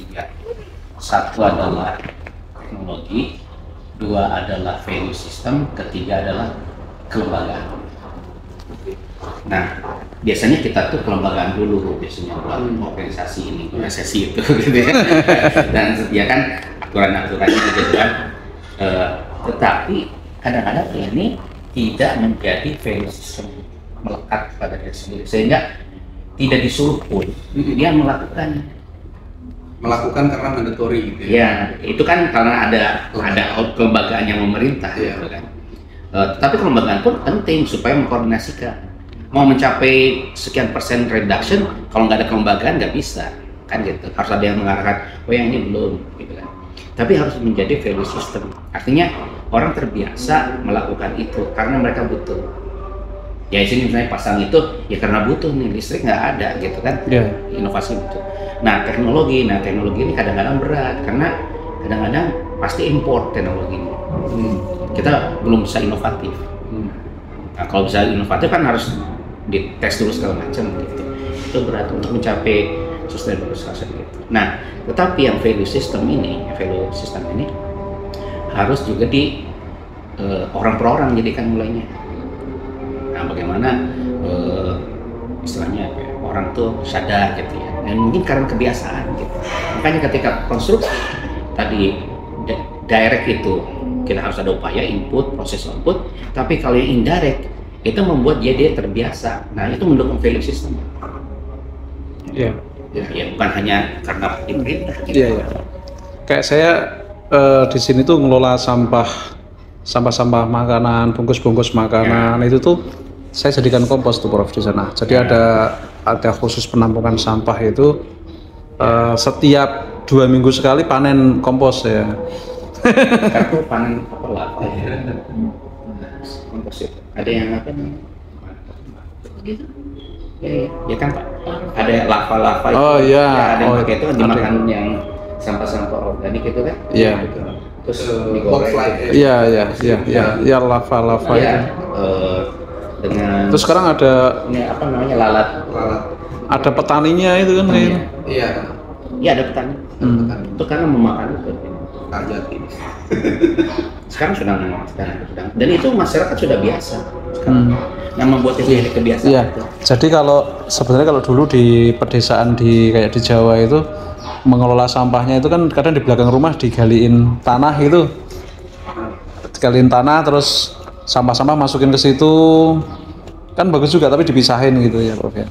tiga. Satu adalah teknologi, dua adalah value system, ketiga adalah kelembagaan. Nah, biasanya kita tuh kelembagaan dulu biasanya buat organisasi ini, organisasi itu, gitu ya. Dan ya kan aturan-aturannya gitu kan. Tetapi kadang-kadang ini tidak menjadi value system melekat pada diri sendiri, sehingga tidak disuruh pun dia melakukan karena mandatory gitu ya. Itu kan karena ada kelembagaan yang memerintah gitu kan. Tapi kelembagaan pun penting supaya mengkoordinasikan. Mau mencapai sekian persen reduction, kalau nggak ada kelembagaan nggak bisa kan gitu. Harus ada yang mengarahkan, oh yang ini belum gitu kan. Tapi harus menjadi value system, artinya orang terbiasa melakukan itu karena mereka butuh. Ya sini misalnya pasang itu ya karena butuh nih, listrik nggak ada gitu kan. Inovasi butuh. Nah teknologi ini kadang-kadang berat karena kadang-kadang pasti import teknologi ini. Kita belum bisa inovatif. Nah kalau bisa inovatif kan harus dites dulu segala macam gitu. Itu berat untuk mencapai sustainable success gitu. Nah tetapi yang value system ini harus juga di orang per orang jadikan mulainya. Nah bagaimana istilahnya orang tuh sadar gitu ya, dan mungkin karena kebiasaan gitu. Makanya ketika konstruksi tadi direct itu kita harus ada upaya input, proses output, tapi kalau yang indirect itu membuat dia terbiasa. Nah itu mendukung value system. Ya bukan hanya karena diperintah gitu. Kayak saya di sini tuh ngelola sampah makanan, bungkus makanan itu tuh saya jadikan kompos tuh Prof di sana. Jadi ada khusus penampungan sampah itu setiap 2 minggu sekali panen kompos ya. Karena panen apa kompos itu. Ada yang apa nih? Gitu. Ya kan Pak. Ada lava itu. Oh iya. Ada yang pakai itu kan dimakan yang sampah-sampah organik itu kan. Iya. Terus digoreng. Iya lava itu. Dengan terus sekarang ada ini apa namanya lalat. Ada petaninya itu kan kayaknya. Iya ada petani. Itu karena memakan itu. Sekarang sedang dan itu masyarakat sudah biasa sekarang. Yang membuat itu jadi kebiasaan. Iya. Jadi sebenarnya kalau dulu di pedesaan kayak di Jawa itu mengelola sampahnya itu kan kadang di belakang rumah digaliin tanah terus sampah-sampah masukin ke situ kan bagus juga, tapi dipisahin gitu ya Prof ya.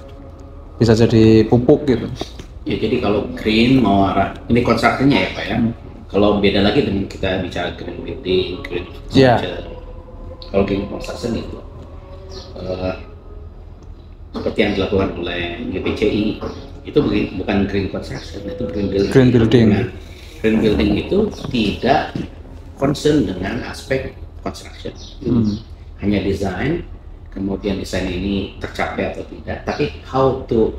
Bisa jadi pupuk gitu. Ya jadi kalau green mau arah ini konstruksinya ya Pak ya. Kalau beda lagi dengan kita bicara green building, green structure. Kalau green construction itu seperti yang dilakukan oleh GPCI itu bukan green construction, itu green building. Nah, green building itu tidak concern dengan aspek construction, hanya desain, kemudian desain ini tercapai atau tidak, tapi how to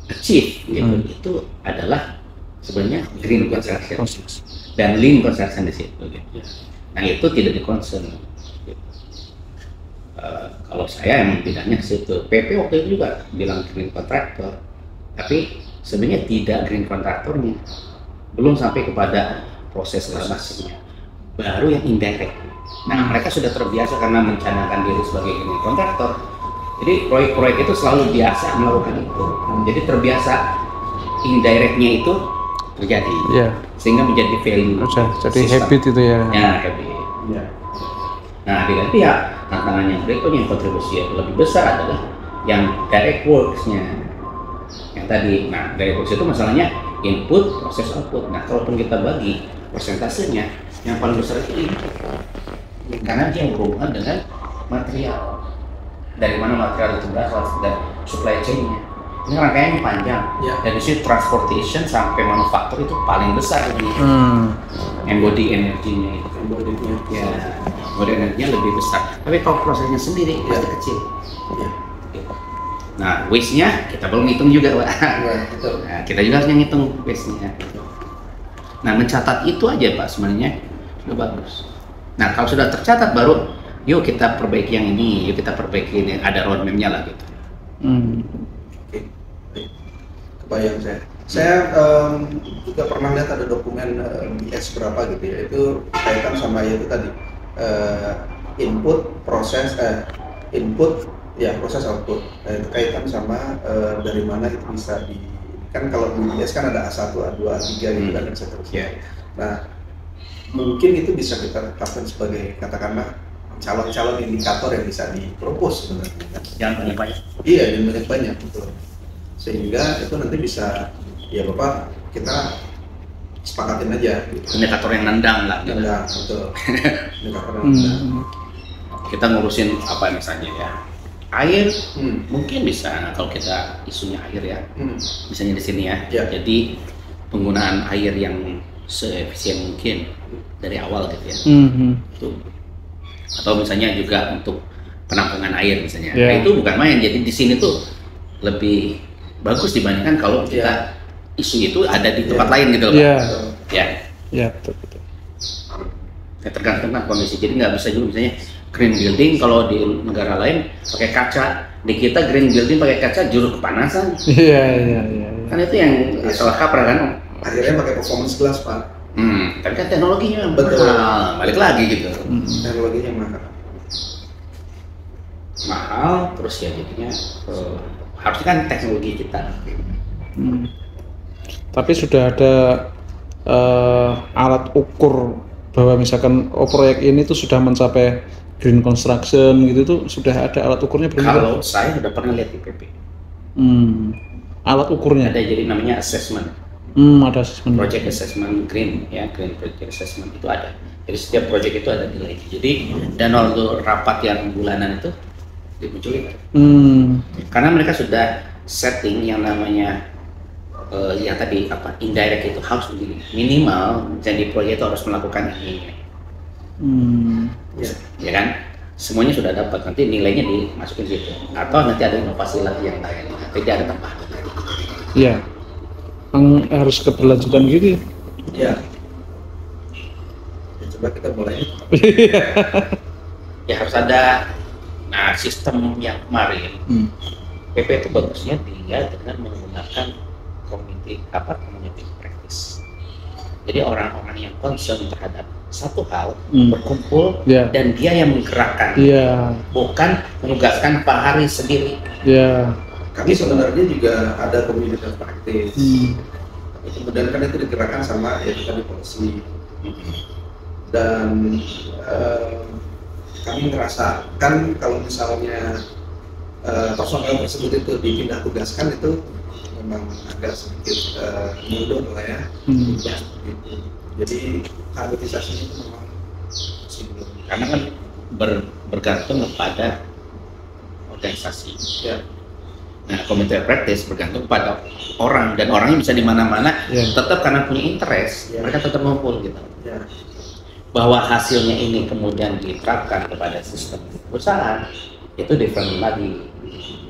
achieve gitu, itu adalah sebenarnya green construction dan lean construction di situ gitu. Nah itu tidak di-concern gitu. Kalau saya emang bidangnya ke situ. PP waktu itu juga bilang green contractor, tapi sebenarnya tidak green contractornya, belum sampai kepada proses reklamasinya, baru yang indirect. Nah mereka sudah terbiasa karena mencanangkan diri sebagai green contractor, jadi proyek-proyek itu selalu biasa melakukan itu, jadi terbiasa indirectnya itu terjadi, sehingga menjadi value. Jadi habit itu ya. Habit. Nah di lain pihak tantangan yang berikutnya yang kontribusi yang lebih besar adalah yang direct works-nya. Yang tadi, nah direct works itu masalahnya input, proses, output. Nah kalaupun kita bagi persentasenya, yang paling besar itu input, karena dia berhubungan dengan material. Dari mana material itu berasal dan supply chain-nya. Ini rangkaiannya panjang. Dari situ transportation sampai manufaktur itu paling besar ini. Embody energinya itu. Embody energinya lebih besar. Tapi kalau prosesnya sendiri pasti kecil. Nah, waste-nya kita belum hitung juga, Pak. Nah, kita juga harus ngitung waste-nya. Nah, mencatat itu aja, Pak, sebenarnya sudah bagus. Nah, kalau sudah tercatat baru, yuk kita perbaiki yang ini, yuk kita perbaiki ini, ada roadmap-nya lah gitu. bayang saya. Saya juga pernah lihat ada dokumen BS berapa gitu ya, itu kaitan sama itu tadi input proses output. Itu kaitan sama dari mana itu bisa kan kalau di BS kan ada A1, A2, A3 gitu kan dan seterusnya. Nah, mungkin itu bisa kita tetapkan sebagai katakanlah calon-calon indikator yang bisa dipropos sebenarnya. Jangan banyak-banyak. Iya, dan banyak-banyak betul. Sehingga itu nanti bisa ya Bapak kita sepakatin aja gitu. Indikator yang nendang lah. Nendang, betul. Indikator yang nendang. Kita ngurusin apa misalnya ya. Air mungkin bisa kalau kita isunya air ya. Misalnya di sini ya. Jadi penggunaan air yang seefisien mungkin dari awal gitu ya. Tuh. Atau misalnya juga untuk penampungan air misalnya. Nah, itu bukan main. Jadi di sini tuh lebih bagus dibandingkan kalau kita isu itu ada di tempat lain gitu loh. Ya, betul. Ya, tergantung kan kondisi. Jadi nggak bisa juga misalnya green building kalau di negara lain pakai kaca, di kita green building pakai kaca juru kepanasan. Iya. Kan itu yang salah kaprah kan. Akhirnya pakai performance glass Pak. Tapi kan teknologinya betul. Balik lagi gitu. Teknologinya mahal terus ya jadinya harusnya kan teknologi kita. Tapi sudah ada alat ukur bahwa misalkan proyek ini tuh sudah mencapai green construction gitu tuh sudah ada alat ukurnya belum? Kalau saya sudah pernah lihat di PP. Alat ukurnya? Ada jadi namanya assessment. Ada assessment. Project assessment green ya, green project assessment itu ada. Jadi setiap project itu ada nilai. Jadi dan waktu rapat yang bulanan itu dimunculin. Karena mereka sudah setting yang namanya yang tadi apa indirect itu harus begini. Minimal jadi proyek itu harus melakukan ini. Ya kan? Semuanya sudah dapat, nanti nilainya dimasukin situ. Atau nanti ada inovasi lagi yang lain. Nanti ada tambahan. Iya. Harus keberlanjutan gitu. Ya, coba kita mulai. Ya harus ada. Nah, sistem yang kemarin PP itu bagusnya dia dengan menggunakan community practice. Jadi orang-orang yang concern terhadap satu hal berkumpul dan dia yang menggerakkan, bukan menugaskan Pak Hari sendiri. Kami sebenarnya juga ada community practice. Kemudian kan itu digerakkan sama ya kita di polisi. Dan kami ngerasa kan kalau misalnya personel tersebut itu dipindah tugaskan itu memang agak sedikit mundur lah ya. Jadi harmonisasinya itu memang masih belum. Karena kan bergantung kepada organisasi. Nah, community practice bergantung pada orang dan orangnya bisa di mana-mana. Tetap karena punya interest, mereka tetap ngumpul gitu. Bahwa hasilnya ini kemudian diterapkan kepada sistem perusahaan itu different lagi.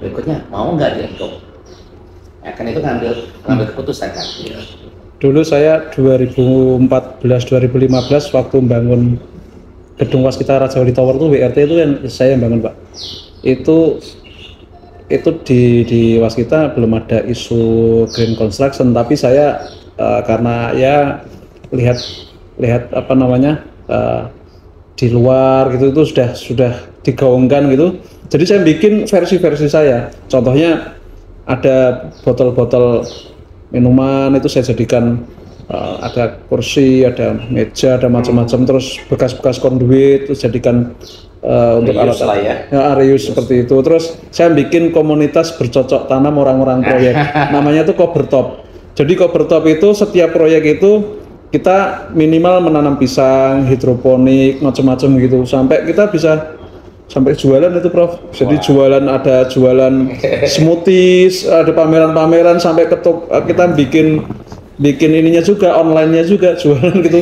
Berikutnya mau nggak di-adopt? Ya kan itu ngambil keputusan kan. Dulu saya 2014-2015 waktu membangun gedung Waskita Raja Wali Tower itu WRT itu yang saya yang bangun Pak. Itu di Waskita belum ada isu green construction, tapi saya karena ya lihat apa namanya di luar gitu itu sudah digaungkan gitu. Jadi saya bikin versi saya. Contohnya ada botol-botol minuman itu saya jadikan ada kursi, ada meja, ada macam-macam, terus bekas-bekas konduit itu jadikan untuk alat reuse seperti itu. Terus saya bikin komunitas bercocok tanam orang-orang proyek. Namanya itu Cobertop. Jadi Cobertop itu setiap proyek itu kita minimal menanam pisang, hidroponik, macam-macam gitu. Sampai kita bisa sampai jualan itu Prof. Jadi ada jualan smoothies, ada pameran-pameran sampai kita bikin ininya juga, online-nya juga jualan gitu.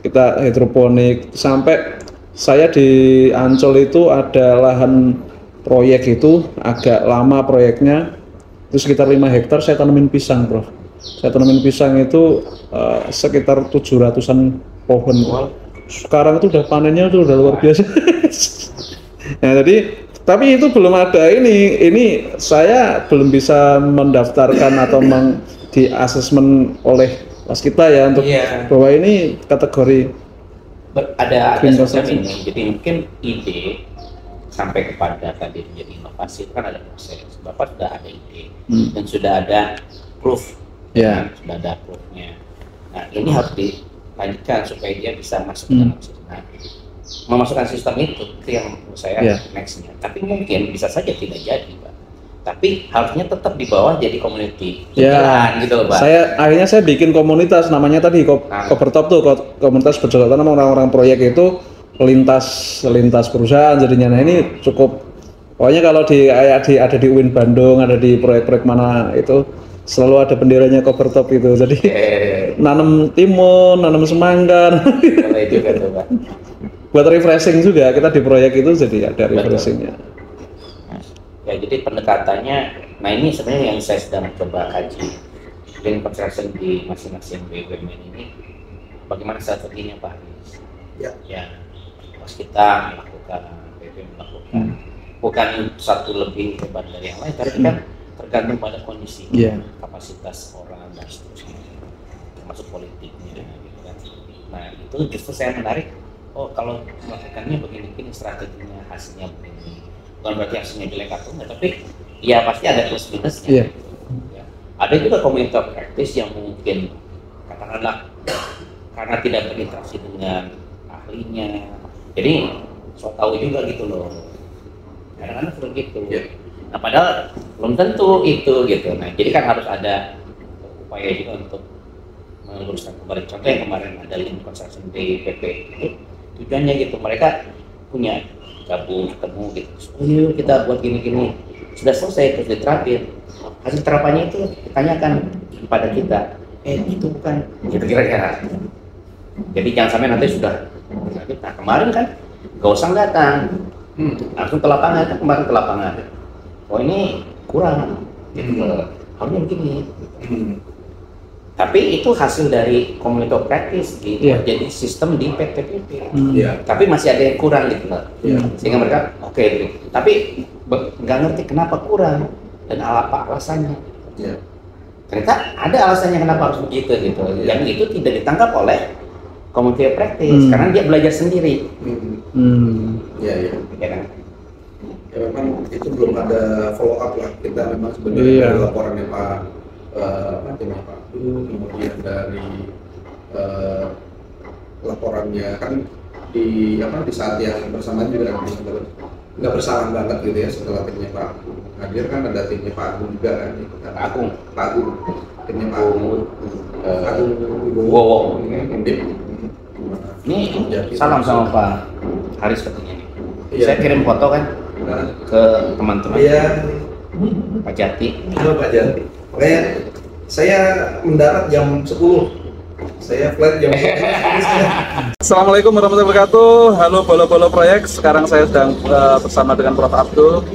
Kita hidroponik sampai saya di Ancol itu ada lahan proyek itu agak lama proyeknya, itu sekitar 5 hektar saya tanamin pisang Prof. Saya tanamin pisang itu sekitar 700-an pohon. Sekarang itu udah panennya itu udah luar biasa. Nah jadi Tapi itu belum ada ini saya belum bisa mendaftarkan atau di asesmen oleh waskita ya untuk bahwa ini kategori ada green semacam construction. ini. Jadi mungkin ide sampai kepada tadi menjadi inovasi kan ada proses. Bapak sudah ada ide dan sudah ada proof, sudah ada proofnya. Nah ini harus dilanjutkan supaya dia bisa masuk ke dalam sistem. Nah, memasukkan sistem itu yang menurut saya nextnya. Tapi mungkin bisa saja tidak jadi, Pak. Tapi harusnya tetap di bawah jadi community gitu loh, Pak. Akhirnya saya bikin komunitas namanya tadi Kopertop tuh, komunitas bercocok tanam orang-orang proyek itu lintas perusahaan jadinya. Nah ini cukup, pokoknya kalau ada di UIN Bandung, ada di proyek-proyek mana itu selalu ada benderanya Kopertop itu. Jadi nanam timun, nanam semangka. Boleh juga tuh, Pak. Buat refreshing juga kita di proyek itu jadi ada refreshingnya. Ya jadi pendekatannya, nah ini sebenarnya yang saya sedang coba kaji green construction di masing-masing BUMN ini, bagaimana strateginya Pak Haris? Ya, pas kita melakukan, BP melakukan, bukan satu lebih hebat dari yang lain, tapi kan tergantung pada kondisi, kapasitas orang dan seterusnya, termasuk politiknya, gitu kan. Nah itu justru saya menarik. Oh kalau melakukannya begini strateginya, hasilnya begini, bukan berarti hasilnya jelek atau enggak, tapi ya pasti ada plus minusnya. Ya. Ada juga community of practice yang mungkin katakanlah karena tidak berinteraksi dengan ahlinya, jadi so tahu juga gitu loh, kadang-kadang seperti itu. Nah padahal belum tentu itu gitu. Nah jadi kan harus ada upaya juga untuk meluruskan kembali. Contoh yang kemarin ada link construction di PP itu tujuannya gitu, mereka punya gabung ketemu gitu, yuk kita buat gini-gini, sudah selesai terus diterapin, hasil terapannya itu ditanyakan kepada kita, itu bukan gitu kira-kira. Jadi jangan sampai nanti sudah, nah kemarin kan gak usah datang, langsung ke lapangan, kan kemarin ke lapangan, oh ini kurang gitu, harusnya begini. Tapi itu hasil dari community of practice gitu, jadi sistem di PTPP. Tapi masih ada yang kurang gitu loh. Sehingga mereka oke, tapi nggak ngerti kenapa kurang dan apa alasannya. Ternyata ada alasannya kenapa harus begitu gitu. Yang itu tidak ditangkap oleh community of practice karena dia belajar sendiri. Ya kan? Ya memang itu belum ada follow up lah, kita memang sebenarnya laporannya Pak macamnya Pak kemudian dari laporannya kan di saat yang bersamaan juga nggak bersamaan banget gitu ya, setelah timnya Pak hadir kan ada timnya Pak Agung juga kan, Pak Agung timnya Pak Agung Wowo ini salam sama Pak Haris katanya nih. Saya kirim foto kan ke teman-teman Pak Jati. Halo Pak Jati. Makanya saya mendarat jam 10, saya flight jam 10. Assalamualaikum warahmatullahi wabarakatuh. Halo Bolo-Bolo Proyek. Sekarang saya sedang bersama dengan Prof. Abdul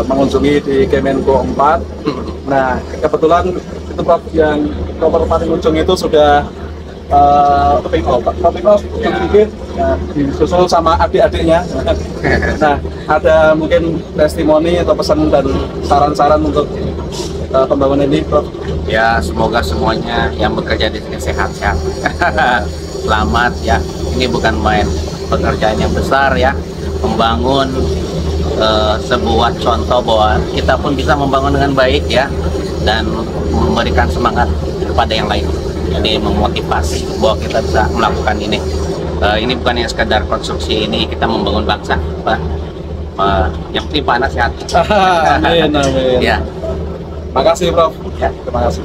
mengunjungi di Kemenko 4. Nah kebetulan itu Prof yang nomor paling ujung itu sudah topping off sedikit, disusul sama adik-adiknya. Nah ada mungkin testimoni atau pesan dan saran-saran untuk pembangunan ini, Prof? Ya semoga semuanya yang bekerja di sini sehat-sehat. Selamat ya. Ini bukan main, pekerjaan yang besar ya. Membangun sebuah contoh bahwa kita pun bisa membangun dengan baik ya, dan memberikan semangat kepada yang lain. Jadi memotivasi bahwa kita bisa melakukan ini. Ini bukan yang sekadar konstruksi, ini kita membangun bangsa. Yang penting Pak Anas sehat. Amin, amin. Ya. Makasih Prof. Terima kasih.